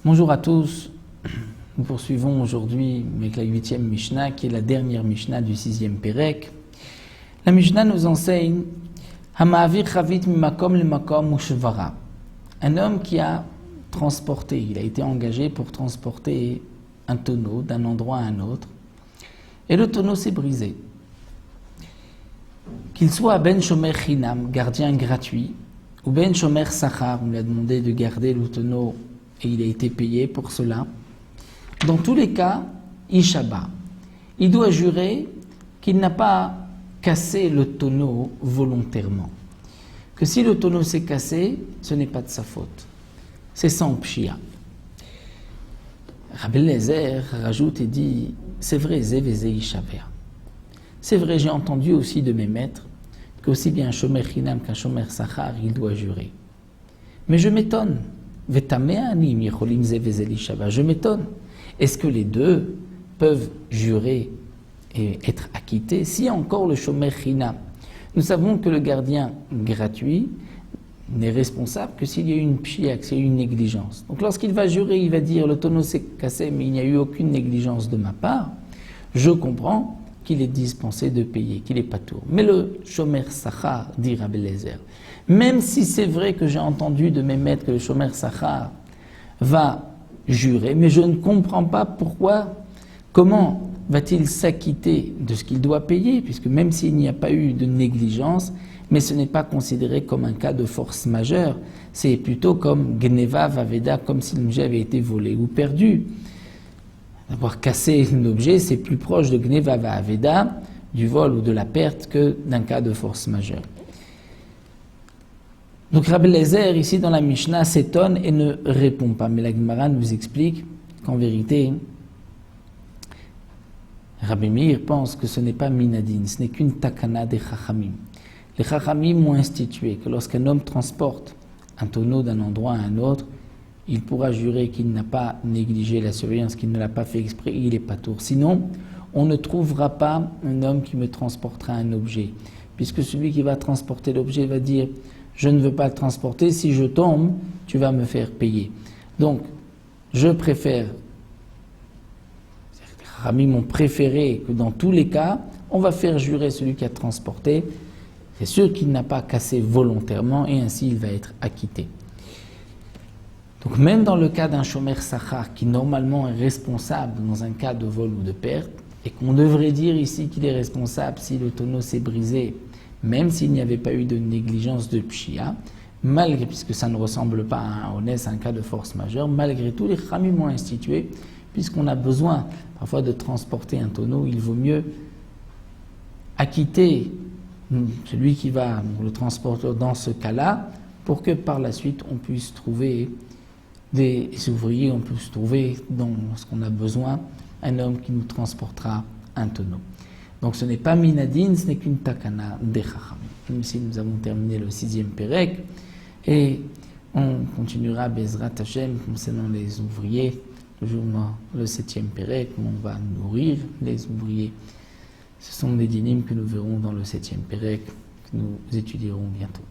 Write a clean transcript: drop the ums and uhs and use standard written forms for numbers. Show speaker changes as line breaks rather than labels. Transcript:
Bonjour à tous, nous poursuivons aujourd'hui avec la 8e Mishnah qui est la dernière Mishnah du 6e Pérek. La Mishnah nous enseigne Hama'avir chavit mimakom lemakom ushvara. Un homme qui a transporté, il a été engagé pour transporter un tonneau d'un endroit à un autre et le tonneau s'est brisé. Qu'il soit ben shomer chinam, gardien gratuit, ou ben shomer sachar, on lui a demandé de garder le tonneau et il a été payé pour cela. Dans tous les cas, Ishaba, il doit jurer qu'il n'a pas cassé le tonneau volontairement. Que si le tonneau s'est cassé, ce n'est pas de sa faute. C'est sans pshia. Rabbi Eliezer rajoute et dit, c'est vrai, Zévézé Ishavea. C'est vrai, j'ai entendu aussi de mes maîtres qu'aussi bien un shomer chinam qu'un shomer sachar, il doit jurer. Mais je m'étonne. Je m'étonne. Est-ce que les deux peuvent jurer et être acquittés si encore le shomer chinam? Nous savons que le gardien gratuit n'est responsable que s'il y a eu une pshia, s'il y a eu une négligence. Donc lorsqu'il va jurer, il va dire le tonneau s'est cassé mais il n'y a eu aucune négligence de ma part, je comprends qu'il est dispensé de payer, qu'il est patour. Mais le shomer sachar, dit Rabbi Eliezer, même si c'est vrai que j'ai entendu de mes maîtres que le shomer sachar va jurer, mais je ne comprends pas pourquoi, comment va-t-il s'acquitter de ce qu'il doit payer, puisque même s'il n'y a pas eu de négligence, mais ce n'est pas considéré comme un cas de force majeure, c'est plutôt comme gneva vaveda, comme si l'objet avait été volé ou perdu. D'avoir cassé un objet, c'est plus proche de gneva vaveda, du vol ou de la perte, que d'un cas de force majeure. Donc Rabbi Eliezer, ici dans la Mishnah, s'étonne et ne répond pas. Mais la Gemara nous explique qu'en vérité, Rabbi Meir pense que ce n'est pas minadin, ce n'est qu'une takana des chachamim. Les chachamim ont institué que lorsqu'un homme transporte un tonneau d'un endroit à un autre, il pourra jurer qu'il n'a pas négligé la surveillance, qu'il ne l'a pas fait exprès, il est patour. Sinon, on ne trouvera pas un homme qui me transportera un objet, puisque celui qui va transporter l'objet va dire « je ne veux pas le transporter, si je tombe, tu vas me faire payer ». Donc, je préfère, les Chachamim m'ont préféré que dans tous les cas, on va faire jurer celui qui a transporté. C'est sûr qu'il n'a pas cassé volontairement et ainsi il va être acquitté. Donc même dans le cas d'un shomer sachar qui normalement est responsable dans un cas de vol ou de perte, et qu'on devrait dire ici qu'il est responsable si le tonneau s'est brisé, même s'il n'y avait pas eu de négligence de pshia, malgré, puisque ça ne ressemble pas à un honès, un cas de force majeure, malgré tout les Chachamim ont institué, puisqu'on a besoin parfois de transporter un tonneau, il vaut mieux acquitter celui qui va le transporter dans ce cas-là, pour que par la suite on puisse trouver des ouvriers, on peut se trouver, lorsqu'on a besoin, un homme qui nous transportera un tonneau. Donc ce n'est pas minadin, ce n'est qu'une takana des chachamim. Même si nous avons terminé le 6e Pérek, et on continuera Bezrat Hashem concernant les ouvriers, toujours dans le 7e Pérek, où on va nourrir les ouvriers. Ce sont des dynimes que nous verrons dans le 7e Pérek, que nous étudierons bientôt.